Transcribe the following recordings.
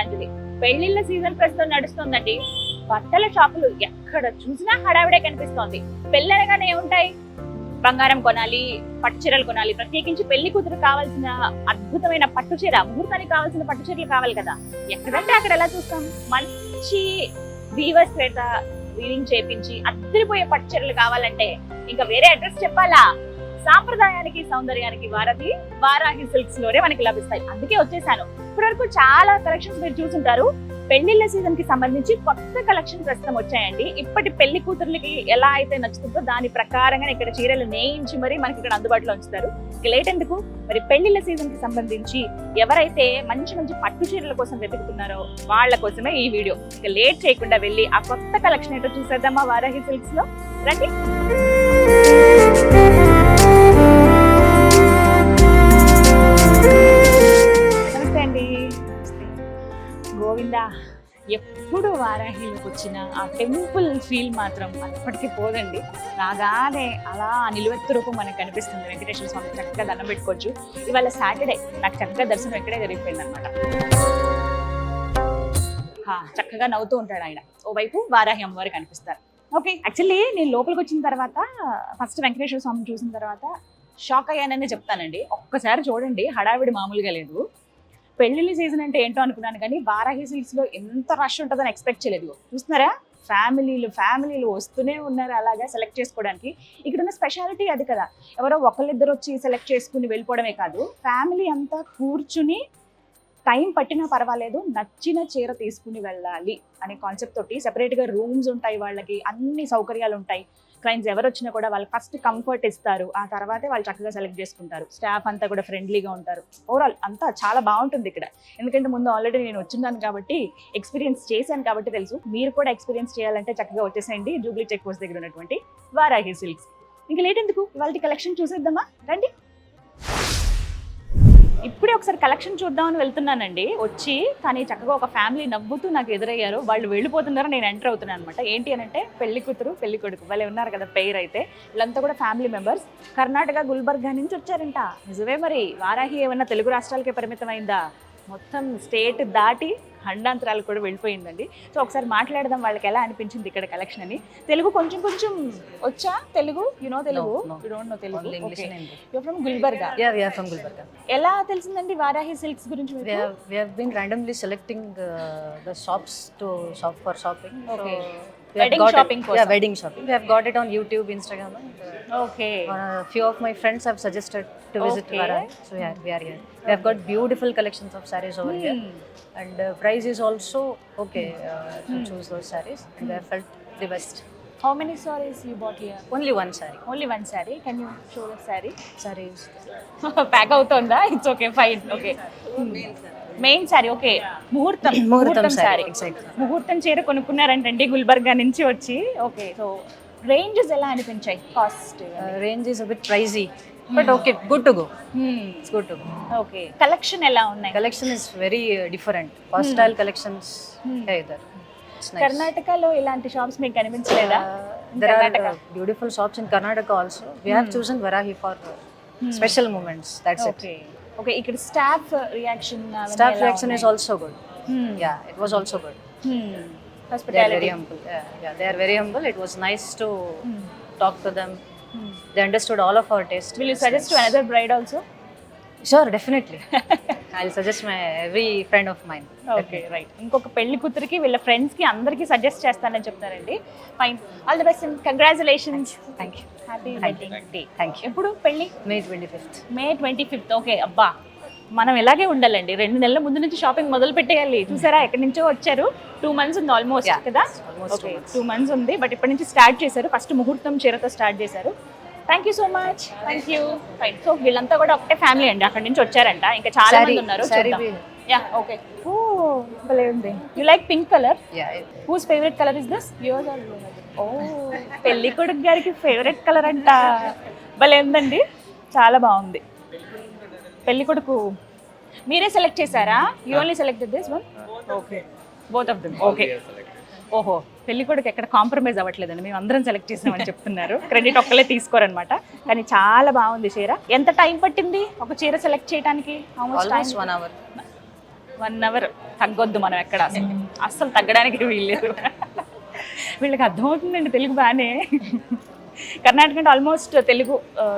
లాంటిది. పెళ్లిళ్ళ సీజన్ ప్రస్తుతం నడుస్తుందండి. బట్టల షాపులు ఎక్కడ చూసినా హడావిడే కనిపిస్తోంది. పెళ్ళనగానే ఏముంటాయి? బంగారం కొనాలి, పట్టు చీరలు కొనాలి. ప్రత్యేకించి పెళ్లి కూతురు కావాల్సిన అద్భుతమైన పట్టు చీర, ముహూర్తానికి కావాల్సిన పట్టు చీరలు కావాలి కదా. ఎక్కడంటే అక్కడ ఎలా చూస్తాం? మంచి వీవర్స్ చేత వీవింగ్ చేపించి అద్దరిపోయే పట్టు చీరలు కావాలంటే ఇంకా వేరే అడ్రస్ చెప్పాలా? సాంప్రదాయానికి సౌందర్యానికి వారధి వారాహి సిల్క్స్ లోనే మనకి లభిస్తాయి. అందుకే వచ్చేసాను. ఇప్పటి వరకు చాలా కలెక్షన్స్ మీరు చూసుంటారు. పెళ్లిళ్ళ సీజన్ కి సంబంధించి కొత్త కలెక్షన్ ప్రస్తుతం వచ్చాయండి. ఇప్పటి పెళ్లి కూతుర్లకి ఎలా అయితే నచ్చుతుందో దాని ప్రకారంగా ఇక్కడ చీరలు నేయించి మరి మనకి ఇక్కడ అందుబాటులో ఉంచుతారు. ఇక లేట్ ఎందుకు, మరి పెళ్లిళ్ళ సీజన్ కి సంబంధించి ఎవరైతే మంచి మంచి పట్టు చీరల కోసం వెతుకుతున్నారో వాళ్ళ కోసమే ఈ వీడియో. ఇక లేట్ చేయకుండా వెళ్ళి ఆ కొత్త కలెక్షన్ ఏంటో చూసేద్దామా వారాహి సిల్క్స్ లో. రండి. నమస్తే అండి. గోవిందా, ఎప్పుడు వారాహిలోకి వచ్చిన ఆ టెంపుల్ ఫీల్ మాత్రం అప్పటికి పోదండి. రాగానే అలా నిలువెత్తు రూపం మనకు కనిపిస్తుంది. వెంకటేశ్వర స్వామి చక్కగా దండం పెట్టుకోవచ్చు. ఇవాళ సాటర్డే, నాకు చక్కగా దర్శనం ఇక్కడే జరిగిపోయింది అనమాట. చక్కగా నవ్వుతూ ఉంటాడు ఆయన. ఓవైపు వారాహి అమ్మవారు కనిపిస్తారు. ఓకే, యాక్చువల్లీ నేను లోపలికి వచ్చిన తర్వాత ఫస్ట్ వెంకటేశ్వర స్వామిని చూసిన తర్వాత షాక్ అయ్యానని చెప్తానండి. ఒక్కసారి చూడండి, హడావిడి మామూలుగా లేదు. పెళ్లిళ్ళ సీజన్ అంటే ఏంటో అనుకున్నాను, కానీ వారాహి సిల్క్స్ లో ఎంత రష్ ఉంటుందని ఎక్స్పెక్ట్ చేయలేదు. చూస్తున్నారా, ఫ్యామిలీలు వస్తూనే ఉన్నారు అలాగా సెలెక్ట్ చేసుకోవడానికి. ఇక్కడ ఉన్న స్పెషాలిటీ అది కదా, ఎవరో ఒకళ్ళిద్దరు వచ్చి సెలెక్ట్ చేసుకుని వెళ్ళిపోవడమే కాదు, ఫ్యామిలీ అంతా కూర్చుని టైం పట్టినా పర్వాలేదు నచ్చిన చీర తీసుకుని వెళ్ళాలి అనే కాన్సెప్ట్ తోటి సెపరేట్గా రూమ్స్ ఉంటాయి, వాళ్ళకి అన్ని సౌకర్యాలు ఉంటాయి. క్లయింట్స్ ఎవరు వచ్చినా కూడా వాళ్ళు ఫస్ట్ కంఫర్ట్ ఇస్తారు, ఆ తర్వాతే వాళ్ళు చక్కగా సెలెక్ట్ చేసుకుంటారు. స్టాఫ్ అంతా కూడా ఫ్రెండ్లీగా ఉంటారు. ఓవరాల్ అంతా చాలా బాగుంటుంది ఇక్కడ. ఎందుకంటే ముందు ఆల్రెడీ నేను వచ్చిన్నాను కాబట్టి, ఎక్స్పీరియన్స్ చేశాను కాబట్టి తెలుసు. మీరు కూడా ఎక్స్పీరియన్స్ చేయాలంటే చక్కగా వచ్చేసేయండి జూబ్లీ చెక్ పోస్ట్ దగ్గర ఉన్నటువంటి వారాహి సిల్క్స్. ఇంకా లేట్ ఎందుకు, వాళ్ళ కలెక్షన్ చూసేద్దామా, రండి. ఇప్పుడే ఒకసారి కలెక్షన్ చూద్దామని వెళ్తున్నానండి వచ్చి, కానీ చక్కగా ఒక ఫ్యామిలీ నవ్వుతూ నాకు ఎదురయ్యారు. వాళ్ళు వెళ్ళిపోతున్నారు, నేను ఎంటర్ అవుతున్నాను అనమాట. ఏంటి అని అంటే పెళ్లి కూతురు పెళ్లి కొడుకు వాళ్ళు ఉన్నారు కదా పెయిర్ అయితే, వీళ్ళంతా కూడా ఫ్యామిలీ మెంబర్స్. కర్ణాటక గుల్బర్గా నుంచి వచ్చారంట. నిజమే, మరి వారాహి ఏమన్నా తెలుగు రాష్ట్రాలకే పరిమితమైందా? మొత్తం స్టేట్ దాటి ఖండాంతరాలు కూడా వెళ్ళిపోయిందండి. సో ఒకసారి మాట్లాడదాం వాళ్ళకి ఎలా అనిపించింది ఇక్కడ కలెక్షన్ అని. తెలుగు కొంచెం వచ్చా? Telugu you know Telugu? You don't know Telugu? Okay, you are from Gulbarga. Yeah, we are from Gulbarga. ఎలా తెలిసిందండి వారాహి సిల్క్స్ గురించి మీకు? We have been randomly selecting the shops to shop for shopping. Okay. We have Wedding got shopping it, కోసం. yeah, wedding shopping. We have got it on YouTube, Instagram, and okay. few of my friends have suggested to visit Okay. Varanasi. So yeah, we are here. We have got beautiful collections of sarees over here, and price is also okay to choose those sarees, and I felt the best. How many sarees you bought here? Only one saree. Only one saree. Can you show the saree? Sarees. Pack అవుతుందా? It's okay, fine. Okay, main sari. Okay, ముహూర్తం సారీ. ముహూర్తం చీర కొనుక్కున్నారంటండి గుల్బర్గా నుంచి వచ్చి. Okay, so ranges ఎలా అనిపించాయి? Cost Range is a bit pricey, but okay, good to go. It's good to go. Okay, collection ఎలా ఉన్నాయి? Collection is very different. Hostile collections either. It's nice. కర్ణాటకలో ఇలాంటి షాప్స్ మీకు కనిపించలేదా? There are beautiful shops in Karnataka also. We have chosen Varahi for special moments. That's it. Okay. Okay, ఇక్కడ staff reaction Staff reaction is also good. Yeah, it was also good. They are hospitality. very humble. Yeah, they are very humble. It was nice to talk to them. They understood all of our taste. Will you suggest to another bride also? Sure, definitely. I'll suggest my every friend of mine. Okay, right. ఇంకొక పెళ్లి కూతురికి వీళ్ళ friends కి అందరికి suggest చేస్తానని చెప్తారండి. Fine, all the best and congratulations. Thank you. Happy wedding day. Thank you. ఎప్పుడు పెళ్లి? May 25th. మే 25th. ఓకే, అబ్బా మనం ఇలాగే ఉండాలండి. 2 నెలల ముందు నుంచి షాపింగ్ మొదలు పెట్టేయాలి. చూసారా, ఎక్కడి నుంచో వచ్చారు. 2 months ఉంది ఆల్మోస్ట్ కదా. Almost okay, 2 months. 2 months ఉంది, బట్ ఇప్పటి నుంచి స్టార్ట్ చేశారు. ఫస్ట్ ముహూర్తం చీరతో స్టార్ట్ చేశారు. Thank you so much. Thank you. Fine, so వీళ్ళంతా కూడా ఒకటే ఫ్యామిలీ అండి, అక్కడి నుంచి వచ్చారంట. ఇంకా చాలా మంది ఉన్నారు. Yeah, okay. ఓ, భలే ఉంది. You like pink colour? Yeah. Whose favourite colour is this? Yours are? Oh, పెళ్లి కొడుకు గారికి ఫేవరెట్ కలర్ అంట. భలే ఉందండి, చాలా బాగుంది. పెళ్లి కొడుకు మీరే సెలెక్ట్ చేశారా? You only selected this one? Okay, both of them. Okay, ఓహో, పెళ్లి కొడుకు ఎక్కడ కాంప్రమైజ్ అవ్వట్లేదండి, మేము అందరం సెలెక్ట్ చేసామని చెప్తున్నారు. క్రెడిట్ ఒక్కలే తీసుకోరనమాట. కానీ చాలా బాగుంది చీర. ఎంత టైం పట్టింది ఒక చీర సెలెక్ట్ చేయడానికి? Almost 1 hour. 1 hour. తగ్గొద్దు మనం ఎక్కడ అస్సలు తగ్గడానికి వీల్లేదు. వీళ్ళకి అర్థమవుతుందండి తెలుగు బాగానే. కర్ణాటక అంటే ఆల్మోస్ట్ తెలుగు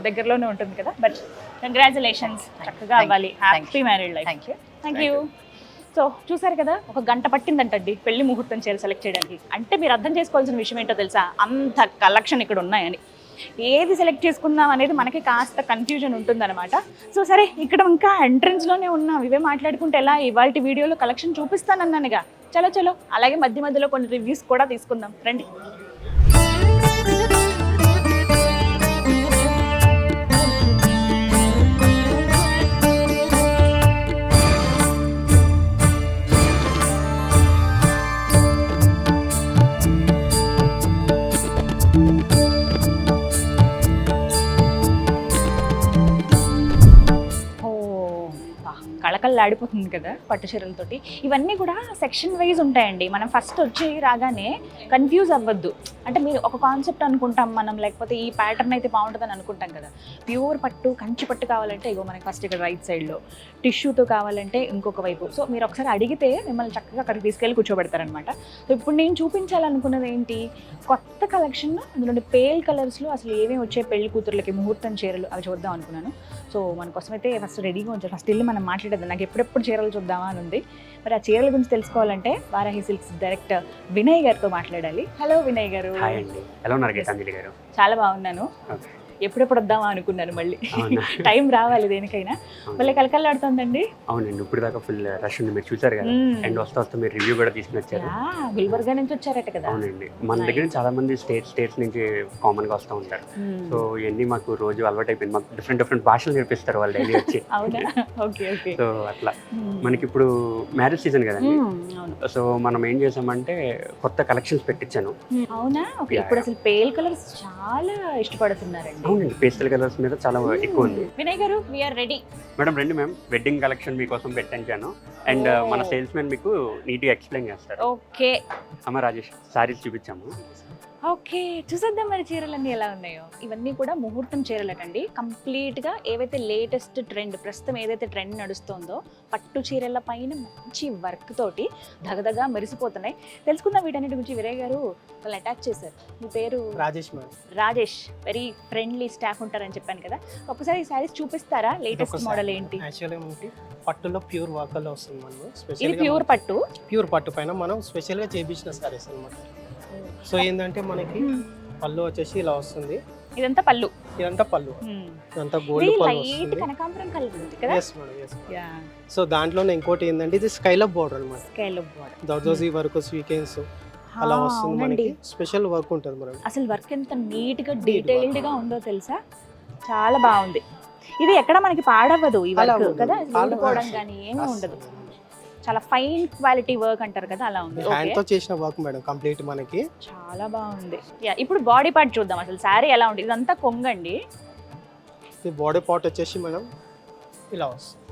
దగ్గరలోనే ఉంటుంది కదా. బట్ కంగ్రాచులేషన్స్, చక్కగా అవ్వాలి. Happy married life. Thank you. So చూసారు కదా, ఒక గంట పట్టిందంటండి పెళ్లి ముహూర్తం చీర సెలెక్ట్ చేయడానికి. అంటే మీరు అర్థం చేసుకోవాల్సిన విషయం ఏంటో తెలుసా, అంత కలెక్షన్ ఇక్కడ ఉన్నాయని. ఏది సెలెక్ట్ చేసుకుందాం అనేది మనకి కాస్త కన్ఫ్యూజన్ ఉంటుందన్నమాట. సో సరే, ఇక్కడ ఇంకా ఎంట్రన్స్లోనే ఉన్నాం, ఇవే మాట్లాడుకుంటే ఎలా, ఇవాళ వీడియోలో కలెక్షన్ చూపిస్తానన్నానుగా. చలో చలో, అలాగే మధ్య మధ్యలో కొన్ని రివ్యూస్ కూడా తీసుకుందాం రండి. కళకళలాడిపోతుంది కదా పట్టు చీరలతోటి. ఇవన్నీ కూడా సెక్షన్ వైజ్ ఉంటాయండి. మనం ఫస్ట్ వచ్చి రాగానే కన్ఫ్యూజ్ అవ్వద్దు. అంటే మీరు ఒక కాన్సెప్ట్ అనుకుంటాం మనం, లేకపోతే ఈ ప్యాటర్న్ అయితే బాగుంటుందని అనుకుంటాం కదా. ప్యూర్ పట్టు, కంచి పట్టు కావాలంటే ఇగో మనకి ఫస్ట్ ఇక్కడ రైట్ సైడ్లో, టిష్యూతో కావాలంటే ఇంకొక వైపు. సో మీరు ఒకసారి అడిగితే మిమ్మల్ని చక్కగా అక్కడికి తీసుకెళ్ళి కూర్చోబెడతారనమాట. సో ఇప్పుడు నేను చూపించాలనుకున్నది ఏంటి, కొత్త కలెక్షన్. అందులో పేల్ కలర్స్లో అసలు ఏమేమి వచ్చాయి పెళ్లి కూతుర్లకి ముహూర్తం చీరలు, అవి చూద్దాం అనుకున్నాను. సో మన కోసం అయితే ఫస్ట్ రెడీగా ఉంచారు. ఫస్ట్ వెళ్ళి మనం మాట్లాడేద్దాం. నాకు ఎప్పుడెప్పుడు చీరలు చూద్దామా అని ఉంది. మరి ఆ చీరల గురించి తెలుసుకోవాలంటే వారాహి సిల్క్స్ డైరెక్టర్ వినయ్ గారితో మాట్లాడాలి. హలో వినయ్ గారు. హాయ్ అండి, ఎలా ఉన్నారు గీతాంజలి గారు? చాలా బాగున్నాను. ఎప్పుడెప్పుడు వద్దామా అనుకున్నాను, మళ్ళీ టైం రావాలి దేనికైనా. మళ్ళీ కలకల్లాడుతుందండి. అవునండి, ఇప్పుడు దాకా ఫుల్ రష్ ఉంది, మీరు చూసారు కదా. అండ్ వస్తా మీరు రివ్యూ కూడా తీసుకుని వచ్చారు. గుల్బర్గా నుంచి వచ్చారట కదా. అవునండి, మన దగ్గర చాలా మంది స్టేట్స్ నుంచి కామన్ గా వస్తూ ఉంటారు. సో ఇవన్నీ మాకు రోజు అలవాటు అయిపోయింది. మాకు డిఫరెంట్ భాషలు నేర్పిస్తారు వాళ్ళు డైలీ వచ్చి. సో అట్లా మనకి ఇప్పుడు మ్యారేజ్ సీజన్ కదండి. సో మనం ఏం చేసామంటే కొత్త కలెక్షన్స్ పెట్టించాను. అవునా? ఇప్పుడు అసలు పేల్ కలర్స్ చాలా ఇష్టపడుతున్నారండి. అవునండి, పేస్టల్ కలర్స్ మీద చాలా ఎక్కువ ఉంది. వినయ్ గారు, వి ఆర్ రెడీ. మేడం రండి మ్యామ్, వెడ్డింగ్ కలెక్షన్ మీకోసం పెట్టించాను. అండ్ మన సేల్స్ మెన్ మీకు నీట్గా ఎక్స్ప్లెయిన్ చేస్తారు. ఓకే అమ్మ రాజేష్, సారీస్ చూపించాము. ఓకే, చూసేద్దాం మరి చీరలన్నీ ఎలా ఉన్నాయో. ఇవన్నీ కూడా ముహూర్తం చీరలటండి. కంప్లీట్గా ఏవైతే లేటెస్ట్ ట్రెండ్, ప్రస్తుతం ఏదైతే ట్రెండ్ నడుస్తుందో పట్టు చీరల పైన మంచి వర్క్ తోటి దగదగా మెరిసిపోతున్నాయి. తెలుసుకుందాం వీటన్నిటి గురించి. వినయ్ గారు వాళ్ళు అటాచ్ చేశారు. మీ పేరు? Rajesh madam. Rajesh, very friendly staff ఉంటారని చెప్పాను కదా. ఒకసారి ఈ సారీస్ చూపిస్తారా? లేటెస్ట్ మోడల్ ఏంటి? యాక్చువల్గా మనకి పట్టులో ప్యూర్ వర్క్లో వస్తుంది. మనం ఇది స్పెషల్ ప్యూర్ పట్టు. ప్యూర్ పట్టు పైన మనం స్పెషల్గా చేయించిన సారీస్ అన్నమాట. సో ఏంటంటే మనకి పళ్ళు వచ్చేసి ఇలా వస్తుంది. ఇదంతా పళ్ళు. ఇదంతా పళ్ళు, ఇదంతా గోల్డ్ పళ్ళు వస్తుంది. కనకాంబరం కలర్ ఉంది కదా. yes madam, yes. సో దాంట్లోనే ఇంకోటి ఏంటంటే ఇది స్కైలప్ బోర్డర్ అన్నమాట. స్కైలప్ బోర్డర్, దర్దోజీ వర్క్, స్వీకెన్స్ అలా వస్తుంది. మనకి స్పెషల్ వర్క్ ఉంటుంది మేడం. అసలు వర్క్ ఎంత నీట్ గా డీటెయిల్డ్ గా ఉందో తెలుసా, చాలా బాగుంది. ఇది ఎక్కడ మనకి పాడవ్వదు ఈ వర్క్ కదా, ఊడిపోవడం కానీ ఏమీ ఉండదు. చాలా ఫైన్ క్వాలిటీ వర్క్ అంటారు కదా, అలా ఉంది. హ్యాండ్ తో చేసిన వర్క్ మేడం, కంప్లీట్ మనకి చాలా బాగుంది. ఇప్పుడు బాడీ పార్ట్ చూద్దాం. అసలు సారీ ఎలా ఉంటుంది. ఇదంతా కొంగండి. ఈ బాడీ పార్ట్ వచ్చేసి మేడం ఇలా వస్తుంది.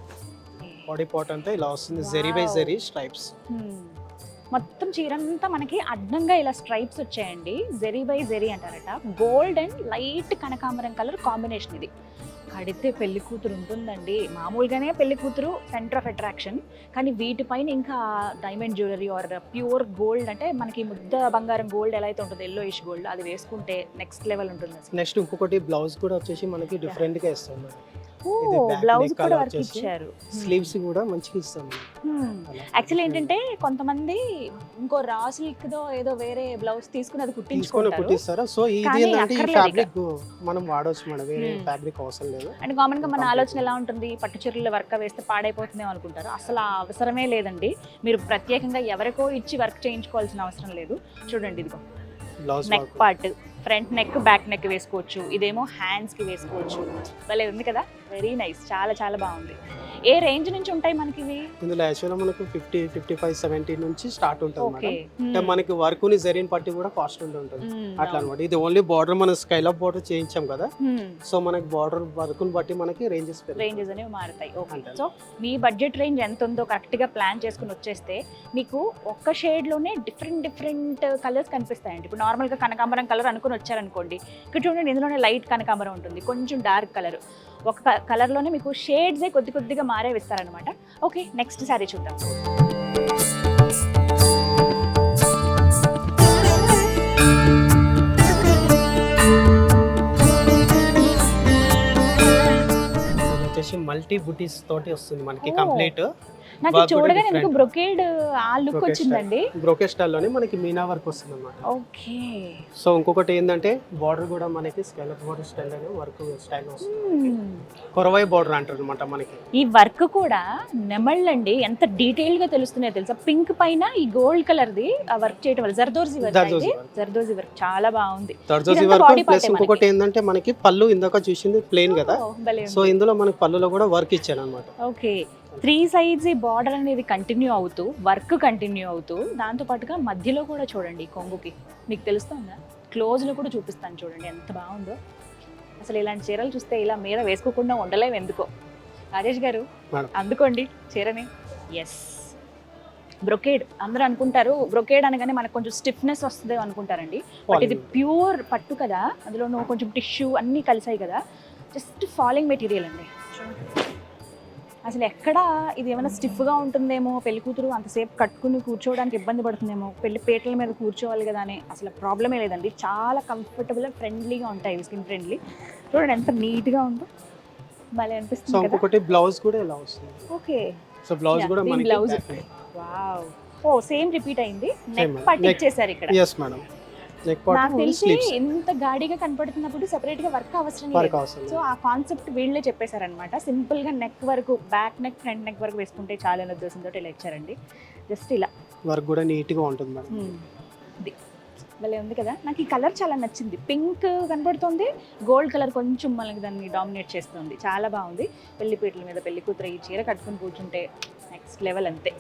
బాడీ పార్ట్ అంతా ఇలా వస్తుంది. Zari by zari stripes. మొత్తం చీరంతా మనకి అడ్డంగా ఇలా స్ట్రైప్స్ వచ్చాయండి. జెరీ బై జెరీ అంటారట. గోల్డ్ అండ్ లైట్ కనకాంబరం కలర్ కాంబినేషన్. ఇది కడితే పెళ్లి కూతురు ఉంటుందండి. మామూలుగానే పెళ్లి కూతురు సెంటర్ ఆఫ్ అట్రాక్షన్, కానీ వీటిపైన ఇంకా diamond jewellery or pure gold, అంటే మనకి ముద్ద బంగారం గోల్డ్ ఎలా అయితే ఉంటుంది, ఎల్లోయిష్ గోల్డ్, అది వేసుకుంటే నెక్స్ట్ లెవెల్ ఉంటుంది. నెక్స్ట్ ఇంకొకటి బ్లౌజ్ కూడా వచ్చేసి మనకి డిఫరెంట్ గా ఇస్తాం. బ్లౌజ్ కూడా వర్క్ ఇచ్చారు. స్లీవ్స్ కూడా మంచిగా ఇస్తాం. యాక్చువల్లీ ఏంటంటే కొంతమంది ఇంకో రా సిల్క్ దో ఏదో వేరే బ్లౌజ్ తీసుకుని అది కుట్టించుకుంటారు. సో ఇది ఏంటంటే ఈ ఫ్యాబ్రిక్ మనం వాడొచ్చు మేడం, వేరే ఫ్యాబ్రిక్ అవసరం లేదు. అంటే కామన్ గా మన ఆలోచన ఎలా ఉంటుంది, పట్టు చీరల వర్క్ వేస్తే పాడైపోతుందేమో అనుకుంటారు. అసలు ఆ అవసరమే లేదండి. మీరు ప్రత్యేకంగా ఎవరికో ఇచ్చి వర్క్ చేయించుకోవాల్సిన అవసరం లేదు. చూడండి, ఇదిగో neck part, front neck, back neck వేసుకోవచ్చు. ఇదేమో హ్యాండ్స్ కి వేసుకోవచ్చు. భలే ఉంది కదా, వెరీ నైస్. చాలా చాలా బాగుంది. ఏ రేంజ్ నుంచి ఉంటాయి మనకి ఇవి? ఇందులో యాక్చువల్గా మనకు 50, 55, 70 నుంచి స్టార్ట్ ఉంటుంది మేడం. అంటే మనకి వర్క్ ని జరీన్ పట్టి కూడా కాస్ట్ ఉంటుంది అట్లా అనమాట. ఇది ఓన్లీ బార్డర్ మనం స్కైలప్ బార్డర్ చేయించాం కదా, సో మనకి బార్డర్ వర్క్ ని బట్టి మనకి రేంజెస్ అనేవి మారుతాయి. ఓకే, సో మీ బడ్జెట్ రేంజ్ ఎంత ఉందో కరెక్ట్ గా ప్లాన్ చేసుకుని వచ్చేస్తే మీకు ఒక్క షేడ్ లోనే డిఫరెంట్ కలర్స్ కనిపిస్తాయండి. ఇప్పుడు నార్మల్ గా కనకాంబరం కలర్ అనుకుని వచ్చారనుకోండి, ఇక్కడ చూడండి ఇందులోనే లైట్ కనకాంబరం ఉంటుంది, కొంచెం డార్క్ కలర్. ఒక కలర్లోనే మీకు షేడ్సే కొద్దిగా మారే ఇస్తారనమాట. ఓకే, నెక్స్ట్ సారీ చూద్దాం. వచ్చేసి మల్టీ బుటీస్ తోటి వస్తుంది మనకి Oh. కంప్లీట్. నాకు work కూడా చూడగానే ఎందుకు different. బ్రొకేడ్ ఆ లుక్ వచ్చిందండి. బ్రోకెట్ స్టైల్లోనే మనకి మీనా వర్క్ వస్తుంది అనమాట. ఓకే. సో ఇంకొకటి ఏంటంటే బార్డర్ కూడా మనకి స్కెలప్ బార్డర్ స్టైల్ అనే వర్క్ స్టైల్ వస్తుంది. కొరవై బార్డర్ అంటారు అనమాట మనకి. ఈ వర్క్ కూడా నెమళ్ళండి ఎంత డీటెయిల్ గా తెలుస్తున్నాయో తెలుసా. పింక్ పైన ఈ గోల్డ్ కలర్ ది ఆ వర్క్ చేయడం వల్ల zardozi zardozi work, work. Zardozi work చాలా బాగుంది. తర్జోజీ ఇదంతా వర్క్ body part ప్లస్ ఏ ఇంకొకటి ఏంటంటే మనకి పళ్ళు ఇందాక చూసింది ప్లెయిన్ కదా. ఓ, భలే సో ఉంది. ఇందులో మనకి పళ్ళులో కూడా వర్క్ ఇచ్చాను అనమాట. ఓకే, 3 sides ఈ బార్డర్ అనేది కంటిన్యూ అవుతూ వర్క్ కంటిన్యూ అవుతూ దాంతో పాటుగా మధ్యలో కూడా చూడండి కొంగుకి మీకు తెలుస్తుందా, క్లోజ్ లో కూడా చూపిస్తాను చూడండి ఎంత బాగుందో. అసలు ఇలాంటి చీరలు చూస్తే ఇలా మీద వేసుకోకుండా ఉండలేము ఎందుకో. రాజేష్ గారు మేడం. అందుకోండి చీరని. ఎస్, బ్రొకేడ్ అందరూ అనుకుంటారు బ్రొకేడ్ అనగానే మనకు కొంచెం స్టిఫ్నెస్ వస్తుంది అనుకుంటారండి. బట్ ఇది ప్యూర్ పట్టు కదా, అందులో కొంచెం టిష్యూ అన్నీ కలిసాయి కదా, జస్ట్ ఫాలింగ్ మెటీరియల్ అండి. అసలు ఎక్కడ ఇది ఏమైనా స్టిఫ్గా ఉంటుందేమో, పెళ్లి కూతురు అంతసేపు కట్టుకుని కూర్చోవడానికి ఇబ్బంది పడుతుందేమో, పెళ్లి పీటల మీద కూర్చోవాలి కదా అని అసలు ప్రాబ్లమే లేదండి. చాలా కంఫర్టబుల్ ఫ్రెండ్లీగా ఉంటాయి, స్కిన్ ఫ్రెండ్లీ. చూడండి ఎంత నీట్గా ఉందో, భలే సో అనిపిస్తుంది కదా. ఇంకొకటి బ్లౌజ్ కూడా ఇలా వస్తుంది. ఓకే, సో బ్లౌజ్ కూడా మనకి బ్లౌజ్ వావ్, ఓ సేమ్ రిపీట్ అయింది. నెక్ Same, పట్టి neck. ఇచ్చేసారు ఇక్కడ. Yes madam. నెక్ పార్ట్ నాకు తెలిసి స్లీవ్స్ ఎంత గాడిగా కనపడుతున్నప్పుడు సెపరేట్ గా వర్క్ అవసరం వర్క్ లేదు. అవసరం. సో ఆ కాన్సెప్ట్ వీళ్ళే చెప్పేశారనమాట. సింపుల్ గా నెక్ వరకు, బ్యాక్ నెక్ ఫ్రంట్ నెక్ వరకు వేసుకుంటే చాలా అనే ఉద్దేశంతో ఇలా ఇచ్చారండి. జస్ట్ ఇలా వర్క్ కూడా నీట్ గా ఉంటుంది మేడం. ఇది భలే ఉంది కదా. నాకు ఈ కలర్ చాలా నచ్చింది. పింక్ కనపడుతుంది, గోల్డ్ కలర్ కొంచెం మనకి దాన్ని డామినేట్ చేస్తుంది. చాలా బాగుంది. పెళ్లి పీటల మీద పెళ్లి కూతురు ఈ చీర కట్టుకుని కూర్చుంటే నెక్స్ట్ లెవెల్ అంతే.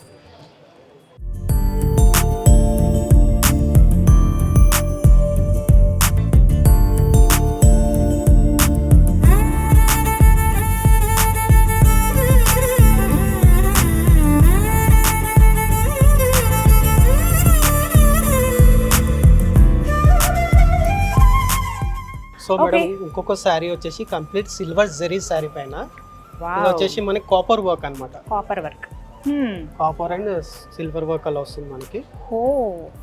సో మేడం ఇంకొక శారీ వచ్చేసి కంప్లీట్ సిల్వర్ జరీ శారీ పైన ఇది వచ్చేసి మనకి కాపర్ వర్క్ అన్నమాట. Copper work, copper and silver work అలా వస్తుంది మనకి. ఓ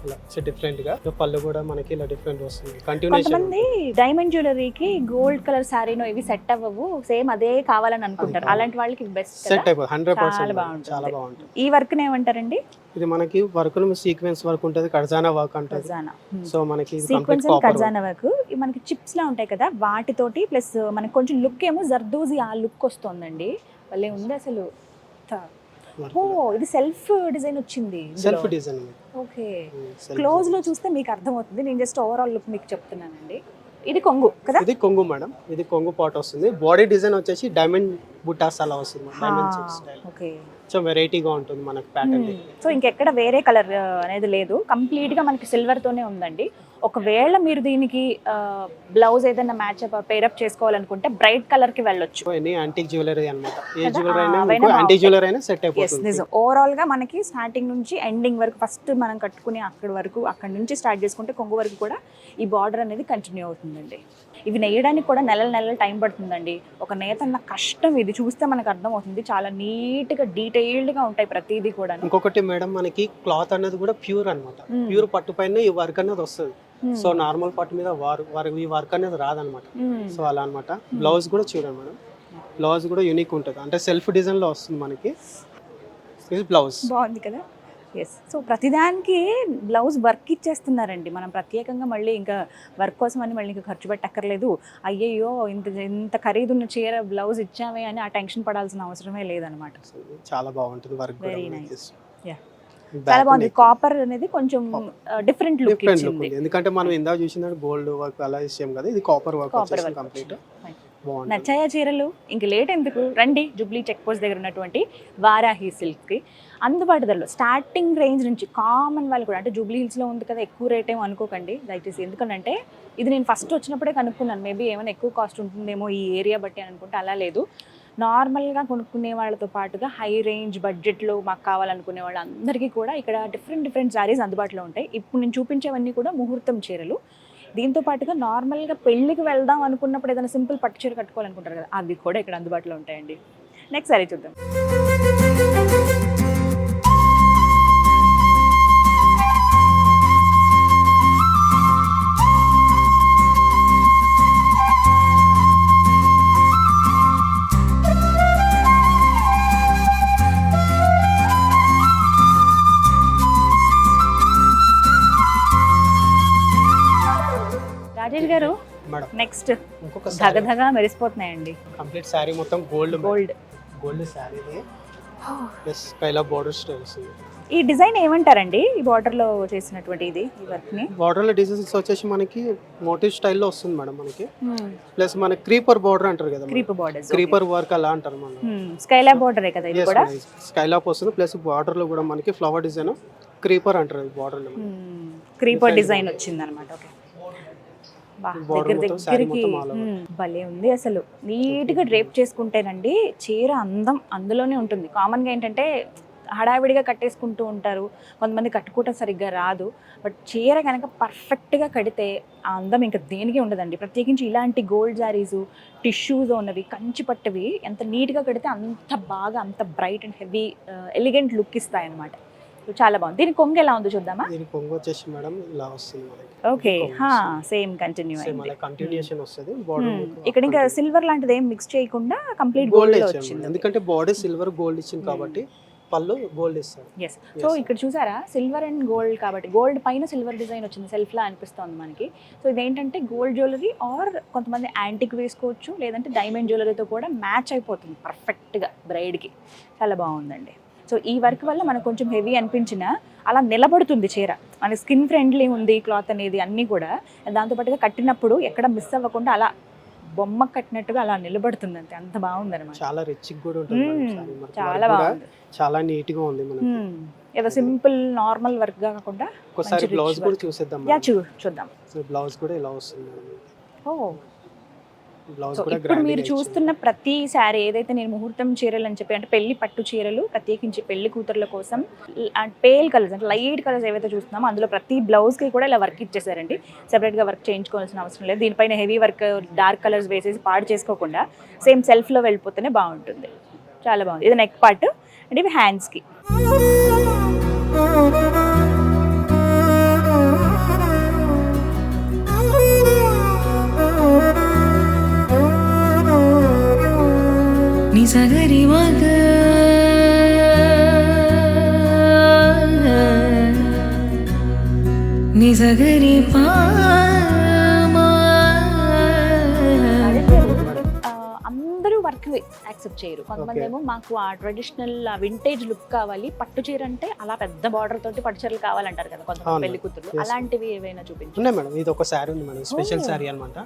ఇలా డిఫరెంట్ గా పళ్ళు కూడా మనకి ఇలా డిఫరెంట్ వస్తుంది. కంటిన్యూషన్ కొంతమంది డైమండ్ జ్యువెలరీకి గోల్డ్ కలర్ శారీనో ఇవి సెట్ అవ్వవు, సేమ్ అదే కావాలని అనుకుంటారు. అలాంటి వాళ్ళకి బెస్ట్ సెట్ అయిపోతుంది 100%. చాలా బాగుంటుంది. చాలా బాగుంటుంది. ఈ వర్క్ ఏమంటారండి? ఇది మనకి వర్క్ సీక్వెన్స్ వర్క్ ఉంటుంది, కర్జానా వర్క్ ఉంటుంది. ఖజానా సో మనకి సీక్వెన్స్ అండ్ ఖజానా వర్క్ మనకి చిప్స్ లా ఉంటాయి కదా, వాటితోటి ప్లస్ మనకి కొంచెం లుక్ ఏమో జర్దోజీ ఆ లుక్ వస్తుందండి. భలే ఉంది అసలు. ఓ ఇది సెల్ఫ్ డిజైన్ వచ్చింది. Self design. ఓకే, క్లోజ్ లో చూస్తే మీకు అర్థమవుతుంది. నేను జస్ట్ ఓవరాల్ లుక్ మీకు చెప్తున్నానండి. ఇది కొంగు కదా? ఇది కొంగు మేడం. ఇది కొంగు పాట్ వస్తుంది. బాడీ డిజైన్ వచ్చేసి డైమండ్ బుటాస్ అలా వస్తుంది. Diamond style. ఓకే, కొంచెం వెరైటీగా ఉంటుంది మనకి ప్యాటర్న్. సో ఇంకెక్కడ వేరే కలర్ అనేది లేదు, కంప్లీట్ గా మనకి సిల్వర్ తోనే ఉందండి. ఒకవేళ మీరు దీనికి బ్లౌజ్ ఏదైనా మ్యాచ్ పేరప్ చేసుకోవాలనుకుంటే బ్రైట్ కలర్ కి వెళ్ళొచ్చు. ఎనీ యాంటిక్ జ్యువెలరీ అన్నమాట. ఏ కదా? జ్యువెలరీ అవైనా అయినా యాంటిక్ జ్యువెలరీ అయినా సెట్ ఎస్ అయిపోతుంది. నిజం. ఓవరాల్ గా మనకి స్టార్టింగ్ నుంచి ఎండింగ్ వరకు, ఫస్ట్ మనం కట్టుకుని అక్కడి వరకు, అక్కడి నుంచి స్టార్ట్ చేసుకుంటే కొంగు వరకు కూడా ఈ బార్డర్ అనేది కంటిన్యూ అవుతుందండి. ఇవి నెయ్యడానికి కూడా నెలలు టైం పడుతుందండి. ఒక నేతన్న కష్టం ఇది చూస్తే మనకు అర్థం అవుతుంది. చాలా నీట్ గా డీటెయిల్డ్ గా ఉంటాయి ప్రతిదీ కూడా. ఇంకొకటి మేడం మనకి క్లాత్ అనేది కూడా ప్యూర్ అన్నమాట. ప్యూర్ పట్టు పైన ఈ వర్క్ అనేది వస్తుంది. సో నార్మల్ పట్టు మీద ఈ వర్క్ అనేది రాదనమాట. సో అలా అన్నమాట. బ్లౌజ్ కూడా చూడండి మేడం, బ్లౌజ్ కూడా యూనిక్ ఉంటుంది. అంటే సెల్ఫ్ డిజైన్ లో వస్తుంది మనకి. ఇది బ్లౌజ్ బాగుంది కదా. ఎస్, సో ప్రతిదానికి బ్లౌజ్ వర్క్ ఇచ్చేస్తున్నారండి. మనం ప్రత్యేకంగా మళ్ళీ ఇంకా వర్క్ కోసం అని మళ్ళీ ఇంకా ఖర్చు పెట్టక్కర్లేదు. అయ్యయ్యో ఇంత ఖరీదున్న చీర బ్లౌజ్ ఇచ్చామే అని ఆ టెన్షన్ పడాల్సిన అవసరమే లేదనమాట. చాలా బాగుంటుంది వర్క్. Very nice. చాలా బాగుంది. కాపర్ అనేది కొంచెం డిఫరెంట్ లుక్ ఇచ్చింది. ఎందుకంటే మనం ఇందాక చూసిన గోల్డ్ వర్క్ అలా ఇచ్చాం కదా, ఇది కాపర్ వర్క్ వచ్చేసి కంప్లీట్. బాగుంది. నచ్చాయా చీరలు? ఇంక లేట్ ఎందుకు, రండి జూబ్లీ చెక్ పోస్ట్ దగ్గర ఉన్నటువంటి వారాహి సిల్క్కి. అందుబాటు ధరలో స్టార్టింగ్ రేంజ్ నుంచి కామన్ వాళ్ళు కూడా, అంటే జూబ్లీ హిల్స్లో ఉంది కదా ఎక్కువ రేట్ ఏమో అనుకోకండి దయచేసి. ఎందుకంటే ఇది నేను ఫస్ట్ వచ్చినప్పుడే కనుక్కున్నాను, మేబీ ఏమైనా ఎక్కువ కాస్ట్ ఉంటుందేమో ఈ ఏరియా బట్టి అని అనుకుంటే. అలా లేదు, నార్మల్గా కొనుక్కునే వాళ్ళతో పాటుగా హై రేంజ్ బడ్జెట్లో మాకు కావాలనుకునే వాళ్ళందరికీ కూడా ఇక్కడ డిఫరెంట్ శారీస్ అందుబాటులో ఉంటాయి. ఇప్పుడు నేను చూపించేవన్నీ కూడా ముహూర్తం చీరలు. దీంతో పాటుగా నార్మల్గా పెళ్ళికి వెళ్దాం అనుకున్నప్పుడు ఏదైనా సింపుల్ పట్టు చీర కట్టుకోవాలనుకుంటారు కదా, అవి కూడా ఇక్కడ అందుబాటులో ఉంటాయండి. నెక్స్ట్ సారీ చూద్దాం. గారు మేడం నెక్స్ట్ ఇంకొక ధగధగా మెరిసిపోతున్నాయండి. కంప్లీట్ శారీ మొత్తం gold gold. Gold sari plus Skyla border styles. ఈ డిజైన్ ఏమంటారండి? ఈ బార్డర్ లో చేసినటువంటి ఇది ఈ వర్క్ ని బార్డర్ లో డిజైన్స్ వచ్చేసి మనకి మోటివ్ స్టైల్లో వస్తుంది మేడం మనకి. ప్లస్ మన క్రీపర్ బార్డర్ అంటారు కదా, క్రీప్ బార్డర్స్, క్రీపర్ వర్క్ అలా అంటారు మనం. స్కైలా బార్డరే కదా ఇది కూడా. స్కైలాప్ వస్తుంది ప్లస్ బార్డర్ లో కూడా మనకి ఫ్లవర్ డిజైన్ క్రీపర్ అంటారు బార్డర్ లో. క్రీపర్ డిజైన్ వచ్చింది అనమాట. ఓకే, Border దగ్గర మొత్తం, saree దగ్గరికి మొత్తం all over. భలే ఉంది అసలు. నీట్ గా డ్రేప్ చేసుకుంటేనండి చీర అందం అందులోనే ఉంటుంది. కామన్ గా ఏంటంటే హడావిడిగా కట్టేసుకుంటూ ఉంటారు, కొంతమంది కట్టుకోవటం సరిగ్గా రాదు. బట్ చీర కనుక పర్ఫెక్ట్గా కడితే ఆ అందం ఇంకా దేనికి ఉండదండి. ప్రత్యేకించి ఇలాంటి గోల్డ్ శారీస్, టిష్యూస్ ఉన్నవి, కంచి పట్టవి ఎంత నీట్గా కడితే అంత బాగా, అంత bright and heavy elegant look ఇస్తాయి అనమాట. చాలా బాగుంది. దీని కొంగు ఎలా ఉందో చూద్దామా? దీని కొంగు వచ్చేసి మేడం ఇలా వస్తుంది మనకి. ఓకే, సేమ్ కంటిన్యూ సేమ్ అలా కంటిన్యూషన్ వస్తుంది. బార్డర్ ఇక్కడ ఇంకా సిల్వర్ లాంటిది ఏం మిక్స్ చేయకుండా కంప్లీట్ గోల్డ్ గోల్డ్ ఇచ్చాము వచ్చింది. ఎందుకంటే బాడీ సిల్వర్ గోల్డ్ ఇచ్చింది కాబట్టి పళ్ళు గోల్డ్ ఇస్తారు. ఎస్. సో ఇక్కడ చూసారా, సిల్వర్ అండ్ గోల్డ్ కాబట్టి గోల్డ్ పైన సిల్వర్ డిజైన్ వచ్చింది, సెల్ఫ్ లా అనిపిస్తుంది మనకి. సో ఇదేంటంటే గోల్డ్ జ్యువెలరీ ఆర్ కొంతమంది యాంటిక్ వేసుకోవచ్చు, లేదంటే డైమండ్ జ్యువెలరీతో కూడా మ్యాచ్ అయిపోతుంది పర్ఫెక్ట్గా బ్రైడ్కి. చాలా బాగుందండి. సో ఈ వర్క్ వల్ల మనకు కొంచెం హెవీ అనిపించినా అలా నిలబడుతుంది చీర. మన స్కిన్ ఫ్రెండ్లీ ఉంది క్లాత్ అనేది, అన్నీ కూడా దాంతోపాటుగా కట్టినప్పుడు ఎక్కడ మిస్ అవ్వకుండా అలా బొమ్మ కట్టినట్టుగా అలా నిలబడుతుంది. అంతే, అంత బాగుంది అనమాట. చాలా రిచ్ కూడా ఉంటుంది మేడం saree. మనకి చాలా work కూడా బాగుంది. చాలా నీట్ గా ఉంది మనకి. ఏదో సింపుల్ నార్మల్ వర్క్ గా కాకుండా ఒకసారి బ్లౌజ్ కూడా చూసేద్దాం. యా, చూద్దాం. సో బ్లౌజ్ కూడా ఇలా వస్తుంది. ఓ, బ్లౌజ్ సో కూడా ఇప్పుడు మీరు చూస్తున్న ప్రతి శారీ ఏదైతే నేను ముహూర్తం చీరలు అని చెప్పి, అంటే పెళ్లి పట్టు చీరలు ప్రత్యేకించి పెళ్లి కూతుర్ల కోసం పేల్ కలర్స్ అంటే లైట్ కలర్స్ ఏవైతే చూస్తున్నామో అందులో ప్రతి బ్లౌజ్కి కూడా ఇలా వర్క్ ఇచ్చేసారండి. సెపరేట్గా వర్క్ చేయించుకోవాల్సిన అవసరం లేదు. దీనిపైన హెవీ వర్క్ డార్క్ కలర్స్ వేసేసి పాడు చేసుకోకుండా సేమ్ సెల్ఫ్లో వెళ్ళిపోతేనే బాగుంటుంది. చాలా బాగుంది. ఇది నెక్ పార్ట్ అంటే ఇవి హ్యాండ్స్కి. నిజగరి మగ నిజగరి అందరూ వర్క్ యాక్సెప్ట్ చేయరు. కొంతమంది ఏమో మాకు ఆ ట్రెడిషనల్ వింటేజ్ లుక్ కావాలి, పట్టు చీర అంటే అలా పెద్ద బార్డర్ తోటి పట్టు చీరలు కావాలంటారు కదా కొంతమంది పెళ్లి కూతురు. అలాంటివి ఏవైనా చూపించు. ఉన్నాయి మేడం. ఇది ఒక శారీ ఉంది మేడం, స్పెషల్ శారీ అన్నమాట.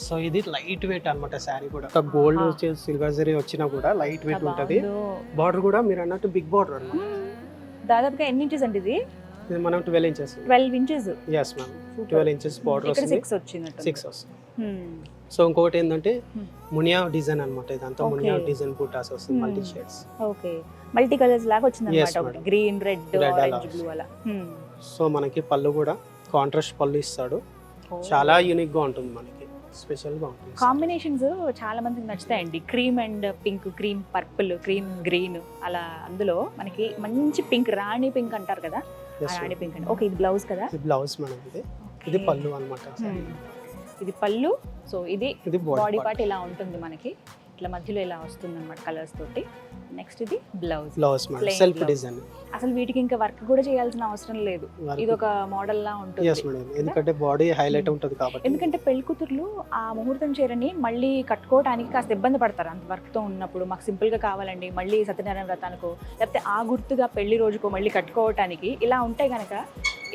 సో ఇది లైట్ వెయిట్ అన్నమాట శారీ కూడా. ఒక గోల్డ్ వచ్చి సిల్వర్ జరీ వచ్చినా కూడా లైట్ వెయిట్ ఉంటది. బార్డర్ కూడా మీరు అన్నట్టు బిగ్ బార్డర్ అన్నమాట. దాదాపుగా ఎన్ని ఇంచెస్ అండి ఇది? ఇది మనం 12 inches. 12 inches. yes ma'am, 12 inches border ఇక్కడ వస్తుంది. 6 వచ్చినట్టు. 6 వస్తుంది. సో ఇంకొకటి ఏంటంటే మునియా డిజైన్ అన్నమాట. ఇదంతా మునియా డిజైన్ బూటాస్ వస్తుంది, multi shades. Okay, multi colours లాగా వచ్చింది Yes, అన్నమాట. ఒకటి madam. Green, red, Red orange, అలా బ్లూ అలా. సో మనకి పళ్ళు కూడా కాంట్రాస్ట్ పళ్ళు ఇస్తాడు. చాలా యూనిక్ గా ఉంటుంది మనకి, స్పెషల్ గా ఉంటుంది. కాంబినేషన్స్ చాలా మందికి నచ్చుతాయండి. Cream and pink, cream purple, cream green అలా. అందులో మనకి మంచి పింక్, రాణి పింక్ అంటారు కదా, ఆ రాణి పింక్ అండి. ఓకే, ఇది బ్లౌజ్ కదా? ఇది బ్లౌజ్ మేడం. ఇది పళ్ళు అన్నమాట. ఇది పళ్ళు. సో ఇది ఇది బాడీ పార్ట్ ఇలా ఉంటుంది మనకి, ఇట్లా మధ్యలో ఇలా వస్తుంది అనమాట కలర్స్ తోటి. నెక్స్ట్ ఇది blouse. Blouse madam, Plain self blouse. Design. అసలు వీటికి ఇంకా వర్క్ కూడా చేయాల్సిన అవసరం లేదు. ఇది ఒక మోడల్ లా ఉంటుంది. yes మేడం, ఎందుకంటే బాడీ హైలైట్ ఉంటుంది కాబట్టి. ఎందుకంటే పెళ్లి కూతుర్లు ఆ ముహూర్తం చీరని మళ్ళీ కట్టుకోవడానికి కాస్త ఇబ్బంది పడతారు అంత వర్క్ తో ఉన్నప్పుడు. మాకు సింపుల్ గా కావాలండి, మళ్ళీ సత్యనారాయణ వ్రతానికో లేకపోతే ఆ గుర్తుగా పెళ్లి రోజుకో మళ్ళీ కట్టుకోవటానికి ఇలా ఉంటే గనక